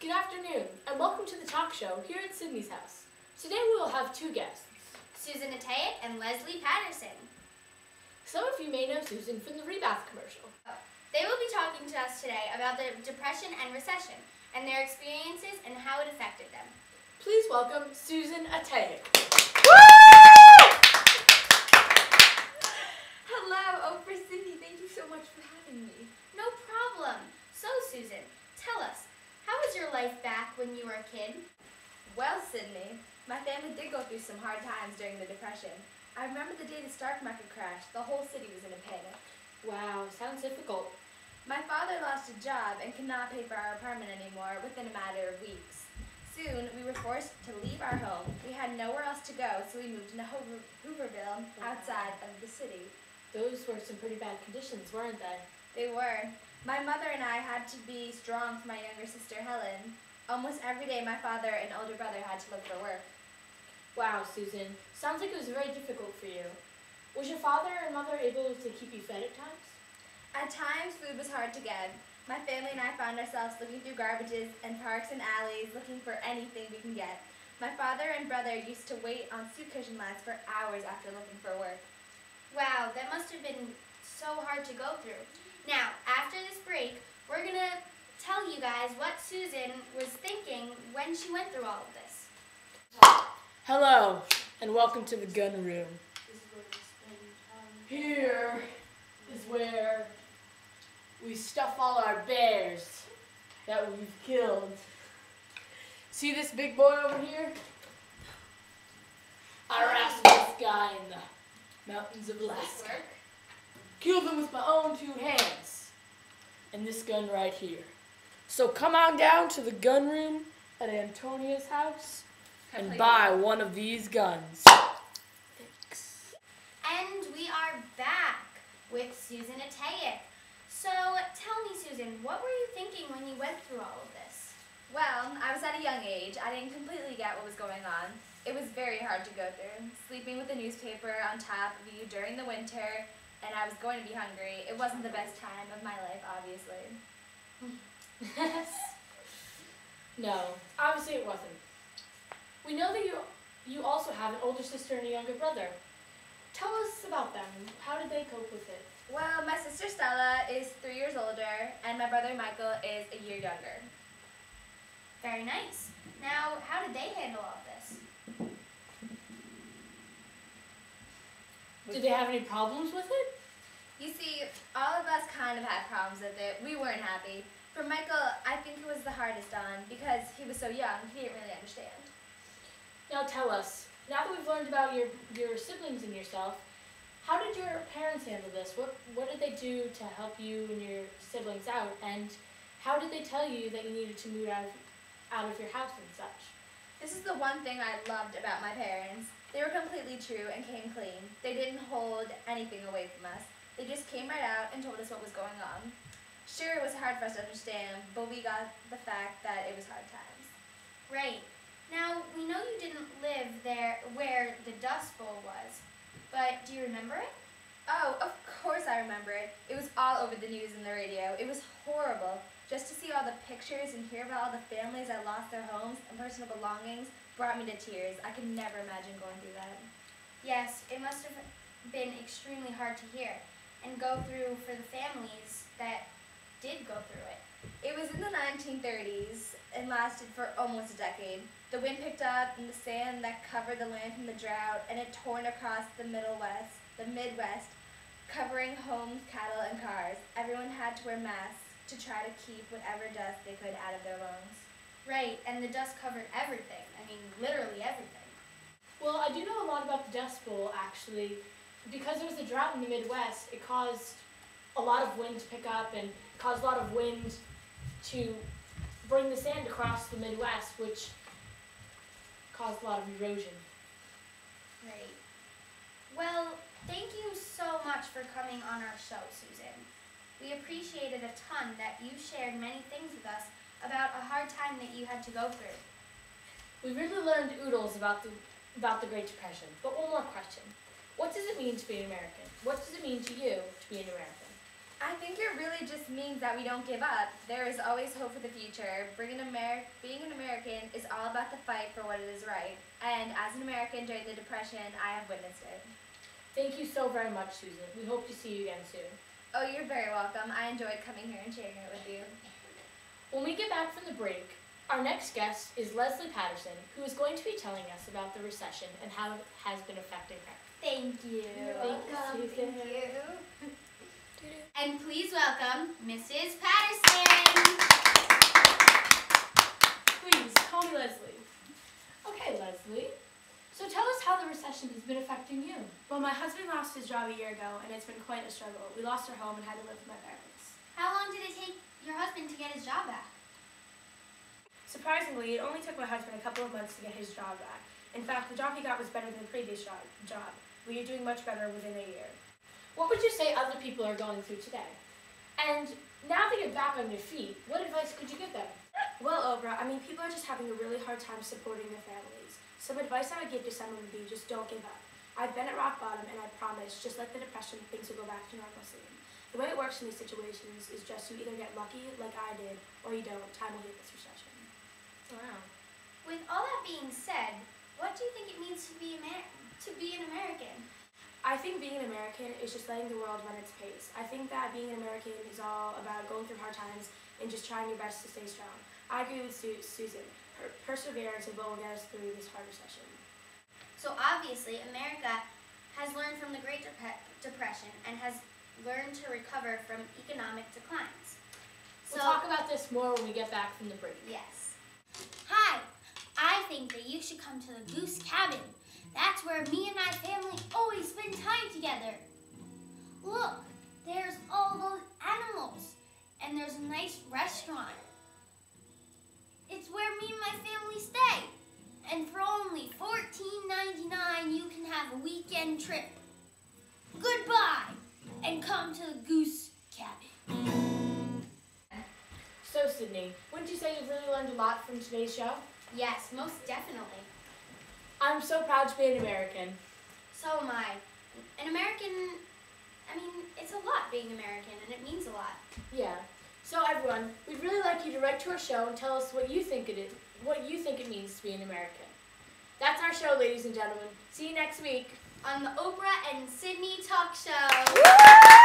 Good afternoon, and welcome to the talk show here at Sydney's house. Today we will have two guests, Susan Atayek and Leslie Patterson. Some of you may know Susan from the Rebath commercial. They will be talking to us today about the Depression and Recession and their experiences and how it affected them. Please welcome Susan Atayek. Hello, Oprah, Sydney, thank you so much for having me. No problem. So, Susan, tell us, how was your life back when you were a kid? Well, Sydney, my family did go through some hard times during the Depression. I remember the day the stock market crashed. The whole city was in a panic. Wow, sounds difficult. My father lost a job and could not pay for our apartment anymore within a matter of weeks. Soon, we were forced to leave our home. We had nowhere else to go, so we moved into Hooverville, outside of the city. Those were some pretty bad conditions, weren't they? They were. My mother and I had to be strong for my younger sister, Helen. Almost every day, my father and older brother had to look for work. Wow, Susan, sounds like it was very difficult for you. Was your father and mother able to keep you fed at times? At times, food was hard to get. My family and I found ourselves looking through garbages and parks and alleys, looking for anything we can get. My father and brother used to wait on soup kitchen lines for hours after looking for work. Wow, that must have been so hard to go through. Now, after this break, we're going to tell you guys what Susan was thinking when she went through all of this. Hello, and welcome to the gun room. Here is where we stuff all our bears that we've killed. See this big boy over here? I wrestled this guy in the mountains of Alaska. Killed him with my own two hands. And this gun right here. So come on down to the gun room at Antonia's house and buy one of these guns. Thanks. And we are back with Susan Atayek. So tell me, Susan, what were you thinking when you went through all of this? Well, I was at a young age. I didn't completely get what was going on. It was very hard to go through. Sleeping with a newspaper on top of you during the winter, and I was going to be hungry. It wasn't the best time of my life, obviously. No, obviously it wasn't. We know that you also have an older sister and a younger brother. Tell us about them. How did they cope with it? Well, my sister Stella is 3 years older, and my brother Michael is a year younger. Very nice. Now, how did they handle all of this? Did they have any problems with it? You see, all of us kind of had problems with it. We weren't happy. For Michael, I think it was the hardest on because he was so young, he didn't really understand. Now tell us, now that we've learned about your siblings and yourself, how did your parents handle this? What did they do to help you and your siblings out? And how did they tell you that you needed to move out of your house and such? This is the one thing I loved about my parents. They were completely true and came clean. They didn't hold anything away from us. They just came right out and told us what was going on. Sure, it was hard for us to understand, but we got the fact that it was hard times. Right. Now, we know you didn't live there where the Dust Bowl was, but do you remember it? Oh, of course I remember it. It was all over the news and the radio. It was horrible. Just to see all the pictures and hear about all the families that lost their homes and personal belongings brought me to tears. I could never imagine going through that. Yes, it must have been extremely hard to hear and go through for the families that did go through it. It was in the 1930s and lasted for almost a decade. The wind picked up and the sand that covered the land from the drought, and it torn across the Midwest, covering homes, cattle, and cars. Everyone had to wear masks to try to keep whatever dust they could out of their lungs. Right, and the dust covered everything. I mean, literally everything. Well, I do know a lot about the Dust Bowl, actually. Because there was a drought in the Midwest, it caused a lot of wind to pick up and caused a lot of wind to bring the sand across the Midwest, which caused a lot of erosion. Right. Well, thank you so much for coming on our show, Susan. We appreciated a ton that you shared many things with us about a hard time that you had to go through. We really learned oodles about the Great Depression. But one more question. What does it mean to be an American? What does it mean to you to be an American? I think it really just means that we don't give up. There is always hope for the future. Being an American is all about the fight for what is right. And as an American during the Depression, I have witnessed it. Thank you so very much, Susan. We hope to see you again soon. Oh, you're very welcome. I enjoyed coming here and sharing it with you. When we get back from the break, our next guest is Leslie Patterson, who is going to be telling us about the recession and how it has been affecting her. Thank you. Welcome. Thank you. And please welcome Mrs. Patterson. Please, call me Leslie. Okay, Leslie. So tell us how the recession has been affecting you. Well, my husband lost his job a year ago, and it's been quite a struggle. We lost our home and had to live with my parents. How long did it take your husband to get his job back? Surprisingly, it only took my husband a couple of months to get his job back. In fact, the job he got was better than the previous job. We are doing much better within a year. What would you say other people are going through today? And now that you're back on your feet, what advice could you give them? Well, Oprah, people are just having a really hard time supporting their families. Some advice I would give to someone would be just don't give up. I've been at rock bottom, and I promise, just like the Depression, things will go back to normal soon. The way it works in these situations is just you either get lucky, like I did, or you don't. Time will heal this recession. Wow. With all that being said, what do you think it means to be an American? I think being an American is just letting the world run its pace. I think that being an American is all about going through hard times and just trying your best to stay strong. I agree with Susan. Her perseverance is what will get us through this hard recession. So obviously, America has learned from the Great Depression and has learned to recover from economic declines. We'll talk about this more when we get back from the break. Yes. Hi, I think that you should come to the Goose Cabin. That's where me and my family always spend time together. Look, there's all those animals, and there's a nice restaurant. It's where me and my family stay. And for only $14.99, you can have a weekend trip. Goodbye, and come to the Goose Cabin. So, Sydney, wouldn't you say you've really learned a lot from today's show? Yes, most definitely. I'm so proud to be an American. So am I. An American, it's a lot being American, and it means a lot. Yeah. So everyone, we'd really like you to write to our show and tell us what you think it is, what you think it means to be an American. That's our show, ladies and gentlemen. See you next week On the Oprah and Sydney Talk Show.